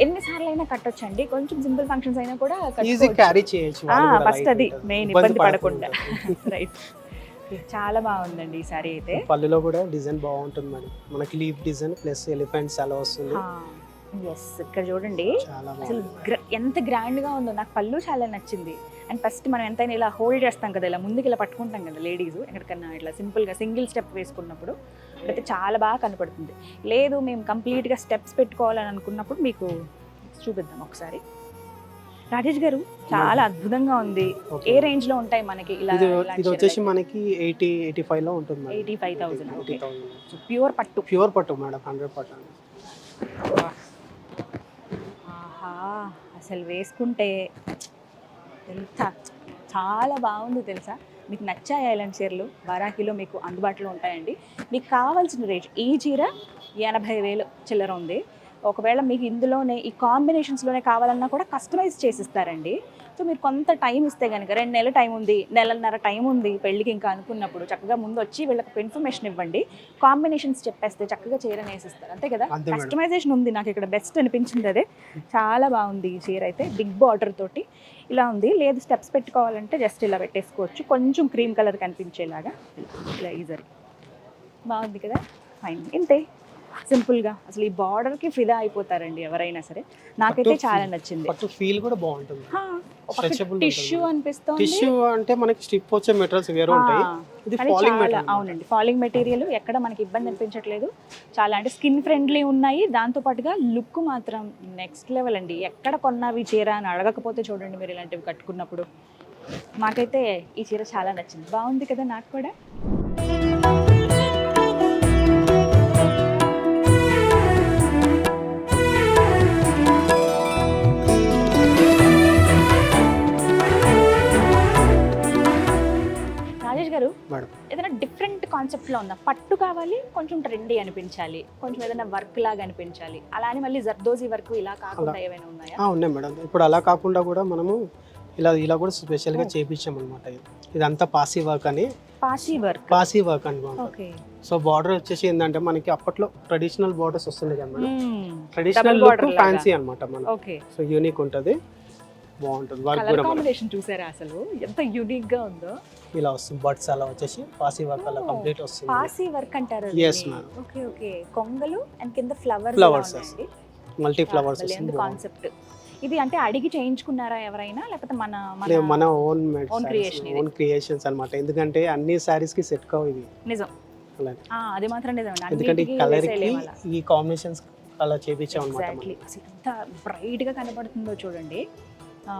ఎన్నిసార్లు అయినా కట్టొచ్చండి. కొంచెం సింపుల్ ఫంక్షన్స్ అయినా కూడా ఈజీ క్యారీ చేయొచ్చు. ఫస్ట్ అది మెయిన్, ఇబ్బంది పడకుండా. రైట్, చాలా బాగుందండి ఈ సారీ అయితే. పళ్ళులో కూడా డిజైన్ బాగుంటుంది మేడం. మనకి లీఫ్ డిజైన్ ప్లస్ ఎలిఫెంట్స్ అలా వస్తుంది. ఎస్, ఇక్కడ చూడండి చాలా అసలు బాగుంది. ఎంత గ్రాండ్ గా ఉందో. నాకు పళ్ళు చాలా నచ్చింది. అండ్ ఫస్ట్ మనం ఎంతైనా ఇలా హోల్డ్ చేస్తాం కదా, ఇలా ముందుకు ఇలా పట్టుకుంటాం కదా లేడీస్, ఎక్కడికన్నా ఇట్లా సింపుల్ గా సింగిల్ స్టెప్ వేసుకున్నప్పుడు అయితే చాలా బాగా కనపడుతుంది. లేదు మేము కంప్లీట్ గా స్టెప్స్ పెట్టుకోవాలని అనుకున్నప్పుడు మీకు చూపిద్దాం ఒకసారి. రాజేష్ గారు, చాలా అద్భుతంగా ఉంది. ఏ రేంజ్ లో ఉంటాయి మనకి ఇలా? ఇది వచ్చేసి మనకి 80-85 లో ఉంటుంది మేడం. 85,000. 80,000 ప్యూర్ పట్టు. ప్యూర్ పట్టు మేడం, 100%. ఆహా, అసలు వేసుకుంటే ఎంత చాలా బాగుంది తెలుసా. మీకు నచ్చాయి ఇలాంటి చీరలు? వారాహిలో మీకు అందుబాటులో ఉంటాయండి. మీకు కావాల్సిన రేట్, ఈ చీర 80,000 చిల్లర ఉంది. ఒకవేళ మీకు ఇందులోనే ఈ కాంబినేషన్స్లోనే కావాలన్నా కూడా కస్టమైజ్ చేసిస్తారండి. సో మీరు కొంత టైం ఇస్తే కనుక 2 నెలల టైం ఉంది, నెలన్నర టైం ఉంది పెళ్ళికి ఇంకా అనుకున్నప్పుడు చక్కగా ముందు వచ్చి వీళ్ళకి ఒక ఇన్ఫర్మేషన్ ఇవ్వండి, కాంబినేషన్స్ చెప్పేస్తే చక్కగా చీరని వేసిస్తారు అంతే కదా. అంతే మేడం. కస్టమైజేషన్ ఉంది, నాకు ఇక్కడ బెస్ట్ అనిపించింది అదే. చాలా బాగుంది ఈ చీర అయితే, బిగ్ బార్డర్ తోటి ఇలా ఉంది. లేదు స్టెప్స్ పెట్టుకోవాలంటే జస్ట్ ఇలా పెట్టేసుకోవచ్చు, కొంచెం క్రీమ్ కలర్ కనిపించేలాగా ఇలా ఈజరీ బాగుంది కదా. ఫైన్, ఇంతే సింపుల్గా. అసలు ఈ బార్డర్కి ఫిదా అయిపోతారండి ఎవరైనా సరే. నాకైతే పట్టు చాలా నచ్చింది. పట్టు ఫీల్ కూడా బాగుంటుంది. Stretchable టిష్యూ ఉంటుంది. అనిపిస్తుంది. టిష్యూ అంటే మనకి స్టిప్ వచ్చే మెటీరియల్స్ వేరే ఉంటాయి, ఇది కానీ ఫాలింగ్ చాలా మెటీరియల్. అవునండి, ఫాలింగ్ మెటీరియల్ ఎక్కడ మనకి ఇబ్బంది అనిపించట్లేదు. చాలా అంటే స్కిన్ ఫ్రెండ్లీ ఉన్నాయి, దాంతో పాటుగా లుక్ మాత్రం నెక్స్ట్ లెవెల్ అండి. ఎక్కడ కొన్నావి చీర అని అడగకపోతే చూడండి మీరు ఇలాంటివి కట్టుకున్నప్పుడు. మాకైతే ఈ చీర చాలా నచ్చింది, బాగుంది కదా నాకు కూడా. రాజేష్ గారు, మేడం ఏదైనా డిఫరెంట్ కాన్సెప్ట్లో ఉందా? పట్టు కావాలి, కొంచెం ట్రెండీ అనిపించాలి, కొంచెం ఏదైనా వర్క్ లాగా అనిపించాలి, అలా అని మళ్ళీ జర్దోజీ వర్క్ ఇలా కాకుండా ఏమైనా ఉన్నాయా? ఉన్నాయి మేడం. ఇప్పుడు అలా కాకుండా కూడా మనము ఇలా కూడా స్పెషల్గా చేయించాం అనమాట. ఇదంతా పాసీ వర్క్ అని, పాసీ వర్క్. పాసీ వర్క్ అనమాట. ఓకే. సో బార్డర్ వచ్చేసి ఏంటంటే మనకి అప్పట్లో ట్రెడిషనల్ బార్డర్స్ వస్తుంది కదా madam, Double traditional look border లాగా. ఫ్యాన్సీ అనమాట మన. ఓకే. సో యూనిక్ ఉంటుంది, బాగుంటుంది వర్క్ కలర్ కూడా. మనకి కాంబినేషన్ చూసారా అసలు ఎంత యూనిక్ గా ఉందో? ఇలా వస్తుంది బర్డ్స్ అలా వచ్చేసి పాసీ వర్క్ అలా కంప్లీట్ వస్తుంది. పాసీ వర్క్ అంటారు. Yes, ma'am. Okay okay. కొంగలు అండ్ కింద ఫ్లవర్స్ Flowers మల్టీ ఫ్లవర్స్ వస్తుంది. కాన్సెప్ట్ ఇది. అంటే అడిగి చేయించుకున్నారా ఎవరైనా, లేకపోతే మన మన ఓన్ Own creation ఇది. ఓన్ క్రియేషన్స్ అన్నమాట. ఎందుకంటే అన్ని సారీస్ కి సెట్ కావు ఇవి, నిజం. అలా. అది మాత్రం నిజం. ఎందుకంటే ఈ కలర్ కి ఈ కాంబినేషన్స్ అలా చేపించాం అనమాట. ఎగ్జాక్ట్లీ. ఎంత బ్రైట్ గా కనబడుతుందో చూడండి.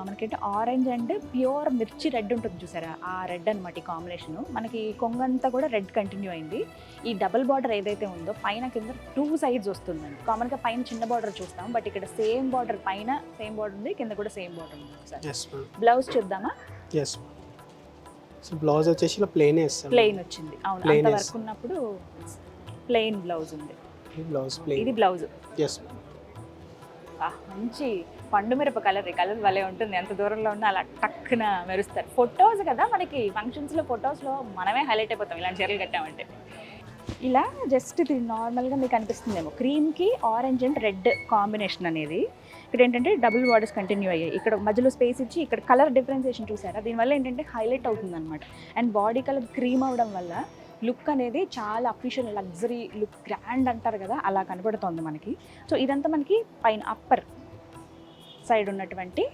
మనకేంటి ఆరెంజ్ అండ్ ప్యూర్ మిర్చి రెడ్ ఉంటుంది చూసారా, ఆ రెడ్ అనమాట ఈ కాంబినేషన్. మనకి కొంగంతా కూడా రెడ్ కంటిన్యూ అయింది. ఈ డబుల్ బార్డర్ ఏదైతే ఉందో పైన కింద 2 sides వస్తుందండి. కామన్గా పైన చిన్న బార్డర్ చూస్తాం, బట్ ఇక్కడ సేమ్ బార్డర్, పైన సేమ్ బార్డర్ ఉంది, కింద కూడా సేమ్ బార్డర్ ఉంది. ఒకసారి ఎస్ మ్యామ్. బ్లౌజ్ చూద్దామా? ఎస్. సో బ్లౌజ్ వచ్చేసి ఇలా ప్లెయిన్ వేస్తాం. ప్లెయిన్ వచ్చింది. అవును, Plain అంత వర్క్ ఉన్నప్పుడు ప్లెయిన్ బ్లౌజ్ ఉంది. Blouse plain. ఇది బ్లౌజ్. ఎస్. మంచి పండు మిరప కలర్. ఈ కలర్ భలే ఉంటుంది, ఎంత దూరంలో ఉన్నా అలా టక్కున మెరుస్తారు. ఫొటోస్ కదా మనకి, ఫంక్షన్స్లో ఫొటోస్లో మనమే హైలైట్ అయిపోతాం ఇలాంటి చీరలు కట్టామంటే. ఇలా జస్ట్ ఇది నార్మల్గా మీకు అనిపిస్తుందేమో, క్రీమ్కి ఆరెంజ్ అండ్ రెడ్ కాంబినేషన్ అనేది. ఇక్కడ ఏంటంటే డబుల్ బార్డర్స్ కంటిన్యూ అయ్యాయి, ఇక్కడ మధ్యలో స్పేస్ ఇచ్చి ఇక్కడ కలర్ డిఫరెన్సియేషన్ చూసారా, దీనివల్ల ఏంటంటే హైలైట్ అవుతుంది అనమాట. అండ్ బాడీ కలర్ క్రీమ్ అవడం వల్ల లుక్ అనేది చాలా అఫీషియల్, లగ్జరీ లుక్, గ్రాండ్ అంటారు కదా, అలా కనబడుతోంది మనకి. సో ఇదంతా మనకి పైన అప్పర్ సైడ్ ఉన్నటువంటి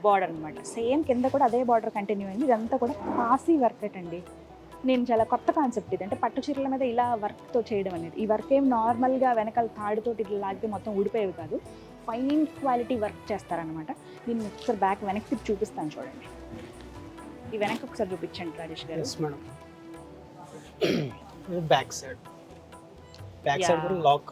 బార్డర్ అనమాట. సేమ్ కింద కూడా అదే బార్డర్ కంటిన్యూ అయింది. ఇదంతా కూడా పాసీ వర్క్ అండి. నేను చాలా కొత్త కాన్సెప్ట్ ఇది, అంటే పట్టు చీరల మీద ఇలా వర్క్తో చేయడం అనేది. ఈ వర్క్ ఏం నార్మల్గా వెనకాల తాడుతోటి ఇట్లా లాగితే మొత్తం ఊడిపోయేవి కాదు, ఫైన్ క్వాలిటీ వర్క్ చేస్తారనమాట. దీన్ని ఒకసారి బ్యాక్ వెనక్కి తిప్పి చూపిస్తాను చూడండి. ఈ వెనక్కి ఒకసారి చూపించండి Rajesh garu. Yes madam. Back side కూడా లాక్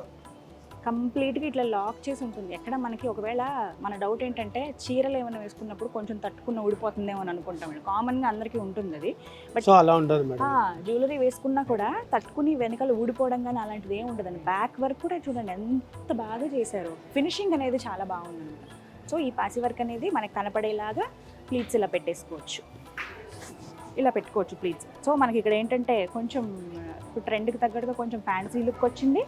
కంప్లీట్గా ఇట్లా లాక్ చేసి ఉంటుంది. ఎక్కడ మనకి ఒకవేళ మన డౌట్ ఏంటంటే చీరలు ఏమైనా వేసుకున్నప్పుడు కొంచెం తట్టుకున్న ఊడిపోతుందేమో అని అనుకుంటాం. కామన్గా అందరికీ ఉంటుంది అది, బట్ సో అలా ఉండదు మేడం. జ్యువెలరీ వేసుకున్నా కూడా తట్టుకుని వెనకాల ఊడిపోవడం కానీ అలాంటిది ఏమి ఉండదండి. బ్యాక్ వర్క్ కూడా చూడండి ఎంత బాగా చేశారు, ఫినిషింగ్ అనేది చాలా బాగుందన్నమాట. సో ఈ పాసి వర్క్ అనేది మనకి కనపడేలాగా ప్లీట్స్ ఇలా పెట్టేసుకోవచ్చు, ఇలా పెట్టుకోవచ్చు ప్లీట్స్. సో మనకి ఇక్కడ ఏంటంటే కొంచెం ట్రెండ్కి తగ్గట్టుగా కొంచెం ఫ్యాన్సీ లుక్ వచ్చింది.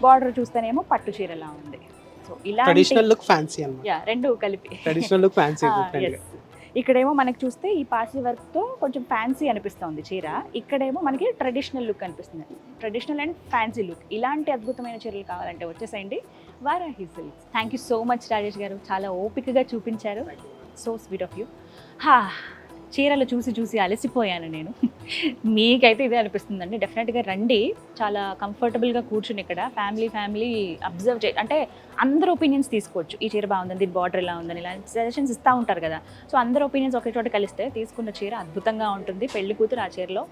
బార్డర్ చూస్తేనేమో పట్టు చీరలా ఉంది. సో ఇలా ట్రెడిషనల్ లుక్ ఫ్యాన్సీ అన్నమాట. రెండు కలిపి ట్రెడిషనల్ లుక్ ఫ్యాన్సీ. ఇక్కడేమో మనకి చూస్తే ఈ పాసి వర్క్తో కొంచెం ఫ్యాన్సీ అనిపిస్తుంది చీర, ఇక్కడేమో మనకి ట్రెడిషనల్ లుక్ అనిపిస్తుంది. ట్రెడిషనల్ అండ్ ఫ్యాన్సీ లుక్, ఇలాంటి అద్భుతమైన చీరలు కావాలంటే వచ్చేసేయండి Varahi silks. Thank you so much Rajesh గారు, చాలా ఓపికగా చూపించారు. So sweet of you. చీరలు చూసి చూసి అలసిపోయాను నేను. మీకైతే ఇదే అనిపిస్తుందండి. డెఫినెట్గా రండి, చాలా కంఫర్టబుల్గా కూర్చుని ఇక్కడ ఫ్యామిలీ అబ్జర్వ్ అంటే అందరు ఒపీనియన్స్ తీసుకోవచ్చు. ఈ చీర బాగుందని, దీని బార్డర్ ఇలా ఉందని, ఇలా సజెషన్స్ ఇస్తూ ఉంటారు కదా. సో అందరు ఒపీనియన్స్ ఒకే చోట కలిస్తే తీసుకున్న చీర అద్భుతంగా ఉంటుంది. పెళ్లి కూతురు ఆ చీరలో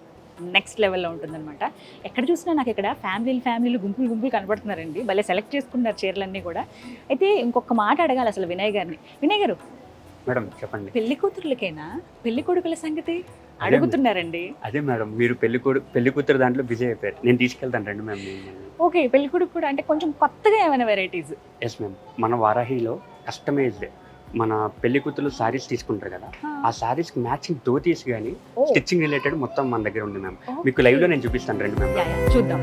నెక్స్ట్ లెవెల్లో ఉంటుందన్నమాట. ఎక్కడ చూసినా నాకు ఇక్కడ ఫ్యామిలీలు గుంపులు కనబడుతున్నారండి. భలే సెలెక్ట్ చేసుకున్నారు చీరలన్నీ కూడా. అయితే ఇంకొక మాట అడగాలి అసలు వినయ్ గారిని. వినయ్ గారు, మేడం చెప్పండి. పెళ్లి కూతురులకేనా పెళ్లి కొడుకుల సంగతి అడుగుతున్నారండి? అదే మేడం, మీరు పెళ్లి కూతురు దాంట్లో బిజీ అయిపోయారు, నేను తీసుకెళ్తాను రండి మ్యామ్. ఓకే, పెళ్లి కొడుకు కూడా అంటే కొంచెం కొత్తగా ఏమైనా వెరైటీస్? ఎస్ మ్యామ్, మన వారాహిలో కస్టమైజ్డ్ మన పెళ్లి కూతురు సారీస్ తీసుకుంటారు కదా, ఆ సారీస్కి మ్యాచింగ్ ధోతీస్ కానీ ఓ. స్టిచ్చింగ్ రిలేటెడ్ మొత్తం మన దగ్గర ఉంది మ్యామ్. Okay. మీకు లైవ్లో నేను చూపిస్తాను రండి మ్యామ్. యా, యా, చూద్దాం.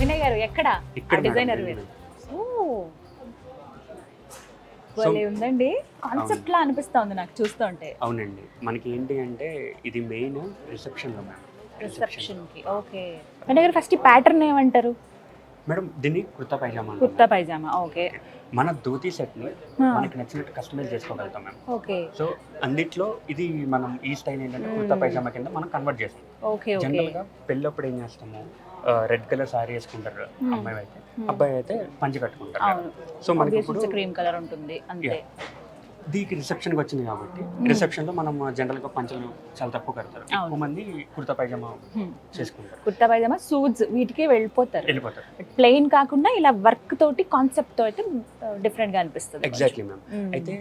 వినయ్ గారు ఎక్కడ ఇక్కడ డిజైనర్ వేర్? ఓ, భలే ఉందండి. కాన్సెప్ట్ లా అనిపిస్తా ఉంది నాకు చూస్తుంటే. అవునండి, మనకి ఏంటి అంటే ఇది మెయిన్ రిసెప్షన్లో మ్యామ్. రిసెప్షన్ కి. ఓకే, వినయ్ గారు ఫస్ట్ ఈ ప్యాటర్న్ ఏమంటారు? మేడం దీన్ని కుర్తా పైజామా అంటాం కుర్తా మ్యామ్. పైజామా. ఓకే, మన ధోతీ సెట్ని ఆ. మనకి నచ్చినట్టు కస్టమైజ్ చేసుకోగలుగుతాం మ్యామ్. ఓకే, సో అన్నిట్లో ఇది మనం ఈ స్టైల్ ఏంటంటే కుర్తా పైజామా కింద మనం కన్వర్ట్ చేస్తాం. Okay, okay. జనరల్గా పెళ్ళప్పుడు ఏం చేస్తాము, రెడ్ కలర్ సారీ వేసుకుంటారు అమ్మాయి అయితే, అబ్బాయి అయితే పంచి కట్టుకుంటారు. అవును, సో మనకి ఇప్పుడు క్రీమ్ కలర్ ఉంటుంది అంతే. దీనికి రిసెప్షన్కి వచ్చింది కాబట్టి రిసెప్షన్లో మనం జనరల్గా పంచలు చాలా తక్కువ కడతారు, ఎక్కువ మంది కుర్తా పైజామా చేసుకుంటారు, కుర్తా పైజామా సూట్స్ వీటికే వెళ్ళిపోతారు. వెళ్ళిపోతారు. ప్లెయిన్ కాకుండా ఇలా వర్క్ తోటి కాన్సెప్ట్ తో అయితే డిఫరెంట్ గా అనిపిస్తుంది. Exactly ma'am. అయితే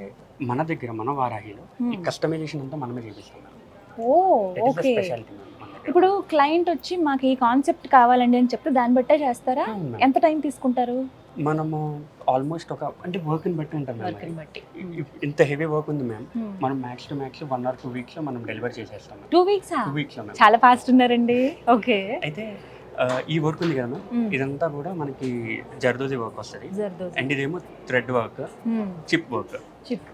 మన దగ్గర మన వారాహిలో ఈ కస్టమైజేషన్ అంతా మనమే చేపిస్తాం మ్యామ్. ఓ, ఓకే. స్పెషాలిటీ మ్యామ్ మన దగ్గర. ఇప్పుడు క్లయింట్ వచ్చి మాకు ఈ కాన్సెప్ట్ కావాలండి అని చెప్తే దాన్ని బట్టే చేస్తారా? అవును మ్యామ్. ఎంత టైం తీసుకుంటారు? మనము ఆల్మోస్ట్ ఒక అంటే వర్క్ని బట్టి ఉంటుంది వర్క్ మ్యామ్. బట్టి. ఇంత హెవీ వర్క్ ఉంది మ్యామ్, మనం మ్యాక్స్ టు మ్యాక్స్ 1 or 2 వీక్స్లో మనం డెలివర్ చేసేస్తాం మ్యామ్. 2 weeks 2 వీక్స్లో మ్యామ్. చాలా ఫాస్ట్ ఉన్నారండి. ఓకే, అయితే ఈ వర్క్ ఉంది కదా మ్యామ్, ఇదంతా కూడా మనకి జర్దోజీ వర్క్ వస్తుంది, అండ్ ఇదేమో thread work, chip work.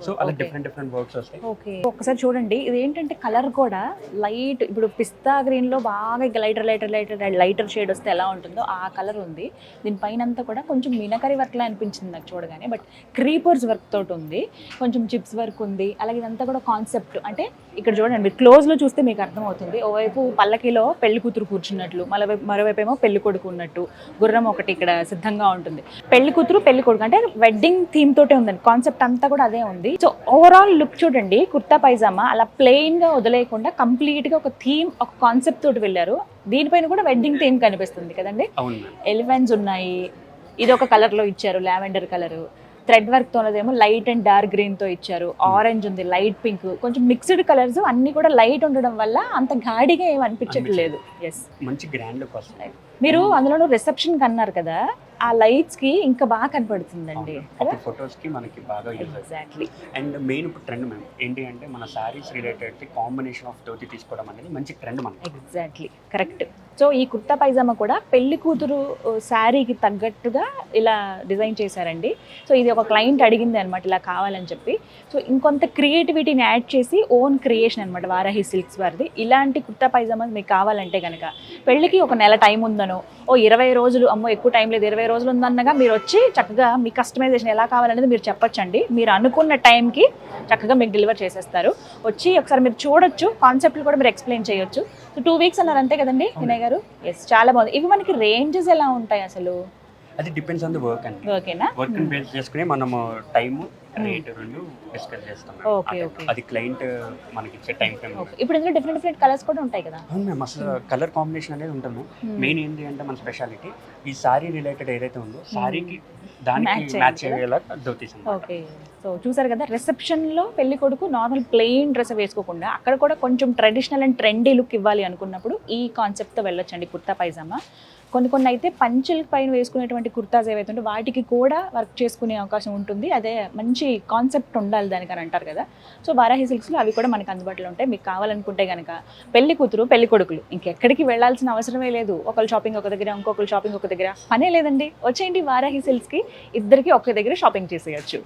So అలా డిఫరెంట్ వర్క్స్ వస్తాయి. ఓకే, ఒక్కసారి చూడండి. ఇది ఏంటంటే కలర్ కూడా లైట్, ఇప్పుడు పిస్తా గ్రీన్ లో బాగా లైటర్ షేడ్ వస్తే ఎలా ఉంటుందో ఆ కలర్ ఉంది. దీనిపైన అంతా కూడా కొంచెం మీనకరీ వర్క్ లా అనిపించింది నాకు చూడగానే, బట్ క్రీపర్స్ వర్క్ తోటి ఉంది, కొంచెం చిప్స్ వర్క్ ఉంది. అలాగే ఇదంతా కూడా కాన్సెప్ట్ అంటే ఇక్కడ చూడండి, మీరు క్లోజ్ లో చూస్తే మీకు అర్థమవుతుంది. ఓవైపు పల్లకిలో పెళ్లి కూతురు కూర్చున్నట్లు, మరోవైపు ఏమో పెళ్లి కొడుకు ఉన్నట్టు, గుర్రం ఒకటి ఇక్కడ సిద్ధంగా ఉంటుంది. పెళ్లి కూతురు పెళ్లి కొడుకు అంటే వెడ్డింగ్ థీమ్ తోటే ఉందండి, కాన్సెప్ట్ అంతా కూడా అదే ఉంది. సో ఓవరాల్ లుక్ చూడండి, కుర్తా పైజామా అలా ప్లెయిన్ గా వదిలేయకుండా కంప్లీట్ గా ఒక థీమ్, ఒక కాన్సెప్ట్ తోటి వెళ్ళారు. దీనిపైన కూడా వెడ్డింగ్ థీమ్ కనిపిస్తుంది కదండి. అవును మ్యామ్. ఎలిఫెంట్స్ ఉన్నాయి, ఇది ఒక కలర్ లో ఇచ్చారు, లావెండర్ కలర్. థ్రెడ్ వర్క్ తోనేదేమో లైట్ అండ్ డార్క్ గ్రీన్ తో ఇచ్చారు, ఆరెంజ్ ఉంది, లైట్ పింక్, కొంచెం మిక్స్డ్ కలర్స్ అన్ని కూడా లైట్ ఉండడం వల్ల అంత గాడిగా ఏమి అనిపించట్లేదు. ఎస్, మంచి గ్రాండ్ లుక్ వస్తుంది. మీరు అందులోనూ రిసెప్షన్ కి అన్నారు కదా, ఆ లైట్స్ కి ఇంకా బాగా కనపడుతుందండి. ఫొటోస్ కి మనకి బాగా యూజ్ అవుతుంది. ఎగ్జాక్ట్లీ. అండ్ మెయిన్ ఇప్పుడు ట్రెండ్ మ్యామ్ ఏంటి అంటే మన saris related combination of dhoti తీసుకోవడం అనేది మంచి ట్రెండ్ మనకి. Exactly correct. సో ఈ కుర్తా పైజామా కూడా పెళ్లి కూతురు శారీకి తగ్గట్టుగా ఇలా డిజైన్ చేశారండి. సో ఇది ఒక క్లయింట్ అడిగింది అనమాట ఇలా కావాలని చెప్పి. సో ఇంకొంత క్రియేటివిటీని యాడ్ చేసి ఓన్ క్రియేషన్ అనమాట వారాహి సిల్క్స్ వారిది. ఇలాంటి కుర్తా పైజామా మీకు కావాలంటే కనుక పెళ్ళికి ఒక నెల టైం ఉందనో, 20 రోజులు, అమ్మో ఎక్కువ టైం లేదు 20 రోజులు ఉందన్నగా మీరు వచ్చి చక్కగా మీ కస్టమైజేషన్ ఎలా కావాలనేది మీరు చెప్పొచ్చండి. మీరు అనుకున్న టైంకి చక్కగా మీకు డెలివర్ చేసేస్తారు. వచ్చి ఒకసారి మీరు చూడొచ్చు, కాన్సెప్ట్లు కూడా మీరు ఎక్స్ప్లెయిన్ చేయొచ్చు. సో 2 weeks అన్నారు అంతే కదండి వినయ్ గారు? ఎస్, చాలా బాగుంది. ఇవి మనకి రేంజెస్ ఎలా ఉంటాయి అసలు? అది డిపెండ్స్ ఆన్ ది వర్క్ అండి. ఓకేనా? వర్క్ ని బేస్ చేసుకుని మనము టైం రేట్ రెండు డిస్కస్ చేస్తాం. Okay, okay. అది క్లయింట్ మనకి ఇచ్చే టైం ఫ్రేమ్. ఇప్పుడు ఇందులో డిఫరెంట్ కలర్స్ కూడా ఉంటాయి కదా? అవును మ్యామ్, అసలు కలర్ కాంబినేషన్ అనేది ఉంటుంది. మెయిన్ ఏంటి అంటే మన స్పెషాలిటీ ఈ సారీ రిలేటెడ్ ఏదైతే ఉందో సారీకి దానికి మ్యాచ్ అయ్యేలా ధోతీస్. ఓకే, సో చూసారు కదా, రిసెప్షన్లో పెళ్లి కొడుకు నార్మల్ ప్లెయిన్ డ్రెస్ వేసుకోకుండా అక్కడ కూడా కొంచెం ట్రెడిషనల్ అండ్ ట్రెండీ లుక్ ఇవ్వాలి అనుకున్నప్పుడు ఈ కాన్సెప్ట్తో వెళ్ళొచ్చండి కుర్తా పైజామా. కొన్ని అయితే పంచెల పైన వేసుకునేటువంటి కుర్తాస్ ఏవైతే ఉంటే వాటికి కూడా వర్క్ చేసుకునే అవకాశం ఉంటుంది. అదే మంచి కాన్సెప్ట్ ఉండాలి దానికి అని అంటారు కదా. సో వారాహి సిల్క్స్లో అవి కూడా మనకు అందుబాటులో ఉంటాయి. మీకు కావాలనుకుంటే కనుక పెళ్లి కూతురు పెళ్లి కొడుకులు ఇంకెక్కడికి వెళ్ళాల్సిన అవసరమే లేదు. ఒకళ్ళు షాపింగ్ ఒక దగ్గర, ఇంకొకరు షాపింగ్ ఒక దగ్గర, పనే లేదండి. వచ్చేయండి వారాహి సిల్క్స్కి, ఇద్దరికి ఒకే దగ్గర షాపింగ్ చేసేయచ్చు.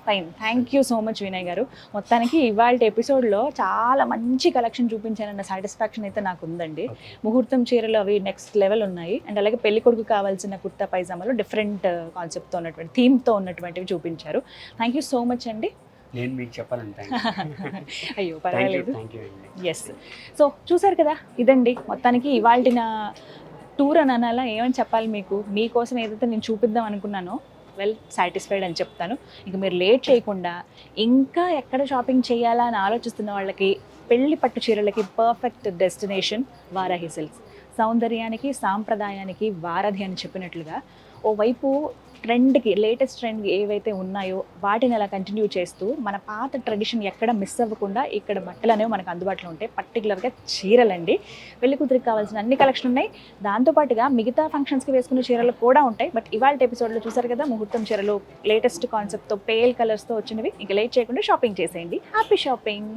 Fine, thank you so much Vinay గారు. మొత్తానికి ఇవాళ ఎపిసోడ్లో చాలా మంచి కలెక్షన్ చూపించానన్న సాటిస్ఫాక్షన్ అయితే నాకు ఉందండి. ముహూర్తం చీరలు అవి నెక్స్ట్ లెవెల్ ఉన్నాయి. అండ్ అలాగే పెళ్లి కొడుకు కావాల్సిన కుర్తా పైజామాలో డిఫరెంట్ కాన్సెప్ట్తో ఉన్నటువంటి థీమ్తో ఉన్నటువంటివి చూపించారు. థ్యాంక్ యూ సో మచ్ అండి. నేను మీకు చెప్పాలంటే అయ్యో పర్వాలేదు. Yes, yes. సో చూసారు కదా, ఇదండి మొత్తానికి ఇవాళ నా టూర్ అని అనాలా ఏమని చెప్పాలి మీకు. మీకోసం ఏదైతే నేను చూపిద్దాం అనుకున్నానో వెల్ సాటిస్ఫైడ్ అని చెప్తాను. ఇంక మీరు లేట్ చేయకుండా ఇంకా ఎక్కడ షాపింగ్ చేయాలా అని ఆలోచిస్తున్న వాళ్ళకి పెళ్లి పట్టు చీరలకి పర్ఫెక్ట్ డెస్టినేషన్ వారాహి సిల్క్స్. సౌందర్యానికి సాంప్రదాయానికి వారధి అని చెప్పినట్లుగా ఓవైపు ట్రెండ్కి, లేటెస్ట్ ట్రెండ్కి ఏవైతే ఉన్నాయో వాటిని అలా కంటిన్యూ చేస్తూ మన పాత ట్రెడిషన్ ఎక్కడ మిస్ అవ్వకుండా ఇక్కడ బట్టలు అనేవి మనకు అందుబాటులో ఉంటాయి. పర్టికులర్గా చీరలండి. పెళ్లి కూతురికి కావాల్సిన అన్ని కలెక్షన్ ఉన్నాయి. దాంతోపాటుగా మిగతా ఫంక్షన్స్కి వేసుకునే చీరలు కూడా ఉంటాయి. బట్ ఇవాళ ఎపిసోడ్లో చూసారు కదా, ముహూర్తం చీరలు లేటెస్ట్ కాన్సెప్ట్తో పేల్ కలర్స్తో వచ్చినవి. ఇంకా లేట్ చేయకుండా షాపింగ్ చేసేయండి. Happy shopping.